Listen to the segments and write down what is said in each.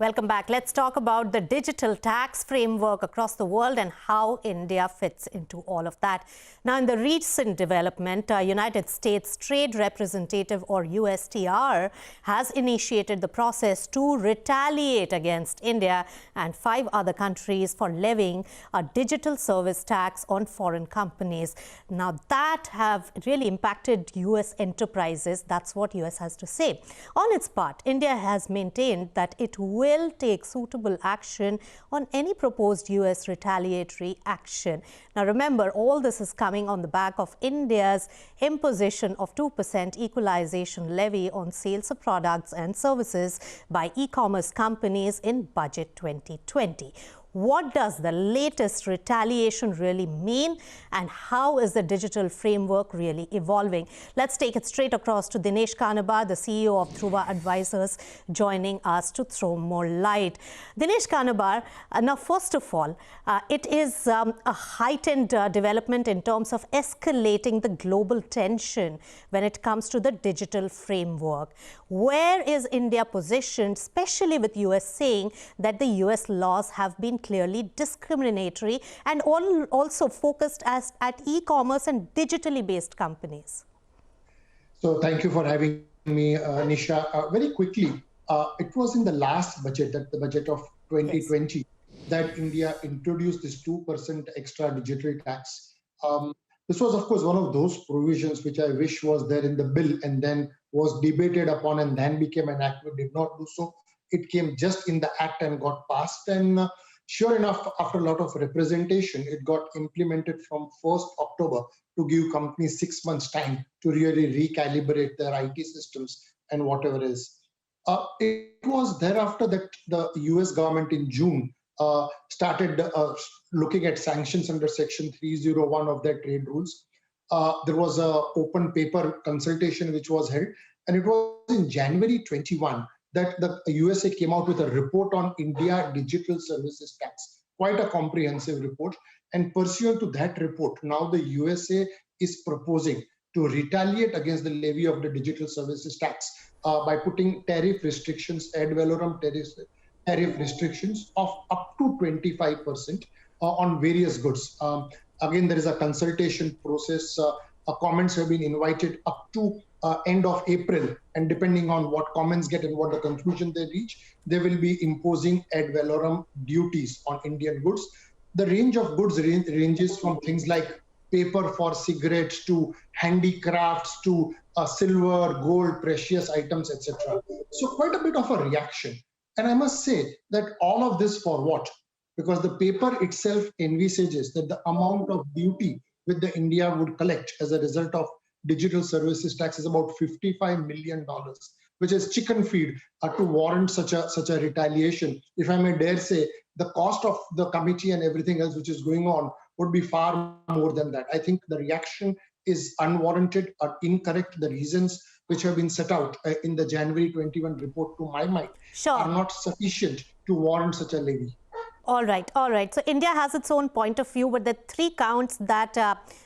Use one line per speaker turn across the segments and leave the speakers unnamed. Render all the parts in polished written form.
Welcome back. Let's talk about the digital tax framework across the world and how India fits into all of that. Now, in the recent development, United States Trade Representative, or USTR, has initiated the process to retaliate against India and 5 other countries for levying a digital service tax on foreign companies. Now, that have really impacted US enterprises. That's what US has to say. On its part, India has maintained that it will take suitable action on any proposed US retaliatory action. Now remember, all this is coming on the back of India's imposition of 2% equalization levy on sales of products and services by e-commerce companies in Budget 2020. What does the latest retaliation really mean, and how is the digital framework really evolving? Let's take it straight across to Dinesh Kanabar, the CEO of Dhruva Advisors, joining us to throw more light. Dinesh Kanabar, now first of all, it is a heightened development in terms of escalating the global tension when it comes to the digital framework. Where is India positioned, especially with US saying that the US laws have been clearly discriminatory and also focused at e-commerce and digitally based companies?
So thank you for having me, Nisha. Very quickly, it was in the last budget, the budget of 2020, that India introduced this 2% extra digital tax. This was, of course, one of those provisions which I wish was there in the bill and then was debated upon and then became an act. We did not do so. It came just in the act and got passed. And sure enough, after a lot of representation, it got implemented from 1st October to give companies 6 months' time to really recalibrate their IT systems and whatever is. It was thereafter that the US government in June started looking at sanctions under Section 301 of their trade rules. There was an open paper consultation which was held, and it was in January 21 that the USA came out with a report on India Digital Services Tax, quite a comprehensive report. And pursuant to that report, now the USA is proposing to retaliate against the levy of the Digital Services Tax by putting tariff restrictions, ad valorem tariff restrictions of up to 25% on various goods. Again, there is a consultation process. Comments have been invited up to end of April, and depending on what comments get and what the conclusion they reach, they will be imposing ad valorem duties on Indian goods. The range of goods ranges from things like paper for cigarettes to handicrafts to silver, gold, precious items, etc. So quite a bit of a reaction. And I must say that all of this for what? Because the paper itself envisages that the amount of duty which the India would collect as a result of digital services tax is about $55 million, which is chicken feed to warrant such a retaliation. If I may dare say, the cost of the committee and everything else which is going on would be far more than that. I think the reaction is unwarranted or incorrect. The reasons which have been set out in the January 21 report, to my mind, are not sufficient to warrant such a levy.
All right. So India has its own point of view, but the 3 counts that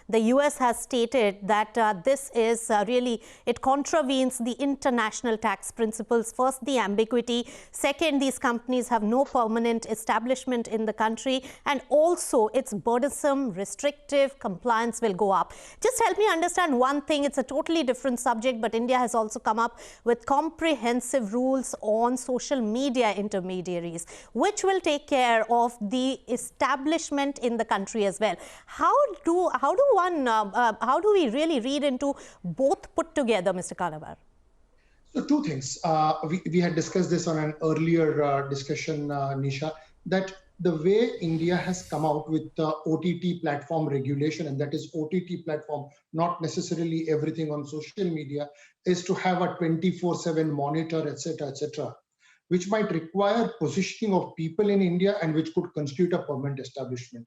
the US has stated that this is really, it contravenes the international tax principles. First, the ambiguity. Second, these companies have no permanent establishment in the country. And also, it's burdensome, restrictive, compliance will go up. Just help me understand one thing. It's a totally different subject, but India has also come up with comprehensive rules on social media intermediaries, which will take care of the establishment in the country as well. How do we really read into both put together, Mr. Kanabar?
So 2 things. We had discussed this on an earlier discussion, Nisha, that the way India has come out with the OTT platform regulation, and that is OTT platform, not necessarily everything on social media, is to have a 24/7 monitor, etc., which might require positioning of people in India and which could constitute a permanent establishment.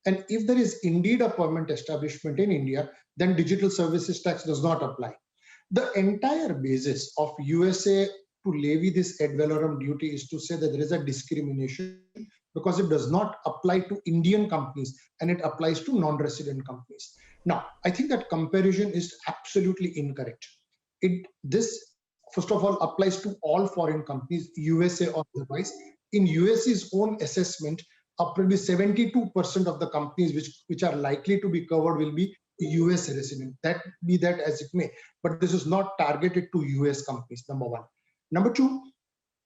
And if there is indeed a permanent establishment in India, then digital services tax does not apply. The entire basis of USA to levy this ad valorem duty is to say that there is a discrimination because it does not apply to Indian companies and it applies to non-resident companies. Now, I think that comparison is absolutely incorrect. This first of all, applies to all foreign companies, USA or otherwise. In US's own assessment, probably 72% of the companies which are likely to be covered will be US resident. That be that as it may, but this is not targeted to US companies, number one. Number two,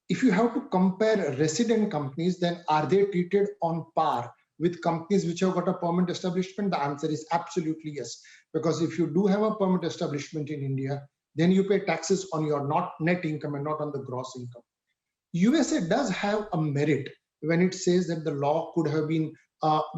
if you have to compare resident companies, then are they treated on par with companies which have got a permanent establishment? The answer is absolutely yes. Because if you do have a permanent establishment in India, then you pay taxes on your net income and not on the gross income. USA does have a merit when it says that the law could have been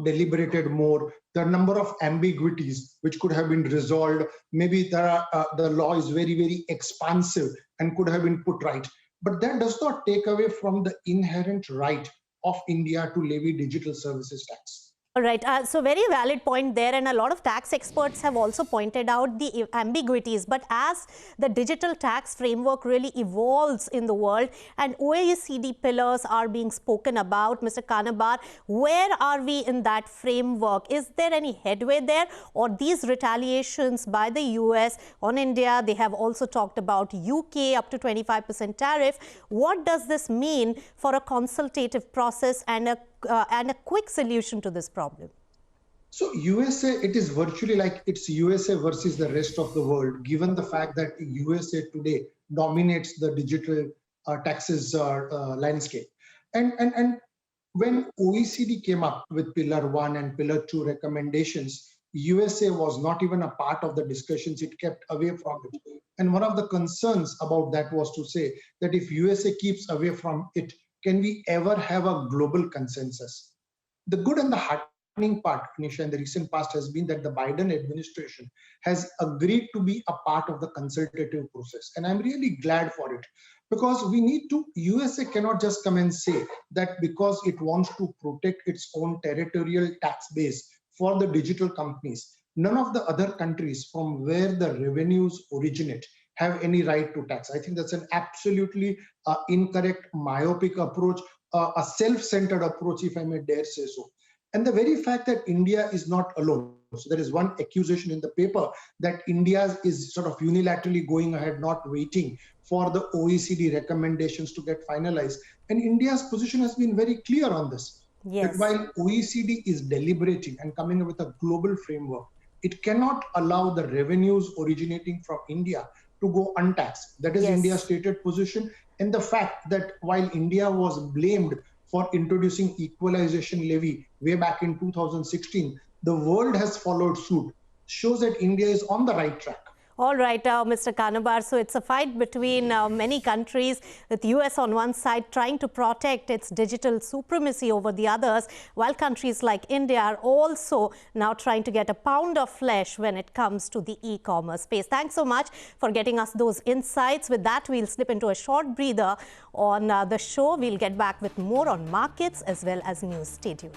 deliberated more, the number of ambiguities which could have been resolved. Maybe the law is very, very expansive and could have been put right. But that does not take away from the inherent right of India to levy digital services tax.
All right. So very valid point there. And a lot of tax experts have also pointed out the ambiguities. But as the digital tax framework really evolves in the world and OECD pillars are being spoken about, Mr. Kanabar, where are we in that framework? Is there any headway there, or these retaliations by the US on India? They have also talked about UK up to 25% tariff. What does this mean for a consultative process and a quick solution to this problem?
So USA, it is virtually like it's USA versus the rest of the world, given the fact that USA today dominates the digital taxes landscape. And when OECD came up with Pillar 1 and Pillar 2 recommendations, USA was not even a part of the discussions. It kept away from it. And one of the concerns about that was to say that if USA keeps away from it, can we ever have a global consensus? The good and the heartening part, Nisha, in the recent past has been that the Biden administration has agreed to be a part of the consultative process. And I'm really glad for it, because USA cannot just come and say that because it wants to protect its own territorial tax base for the digital companies, none of the other countries from where the revenues originate have any right to tax. I think that's an absolutely incorrect, myopic approach, a self-centered approach, if I may dare say so. And the very fact that India is not alone. So there is one accusation in the paper that India is sort of unilaterally going ahead, not waiting for the OECD recommendations to get finalized. And India's position has been very clear on this.
Yes.
That while OECD is deliberating and coming up with a global framework, it cannot allow the revenues originating from India to go untaxed. That is India's stated position. And the fact that while India was blamed for introducing equalization levy way back in 2016, the world has followed suit, shows that India is on the right track.
All right, Mr. Kanabar, so it's a fight between many countries, with the US on one side trying to protect its digital supremacy over the others, while countries like India are also now trying to get a pound of flesh when it comes to the e-commerce space. Thanks so much for getting us those insights. With that, we'll slip into a short breather on the show. We'll get back with more on markets as well as news. Stay tuned.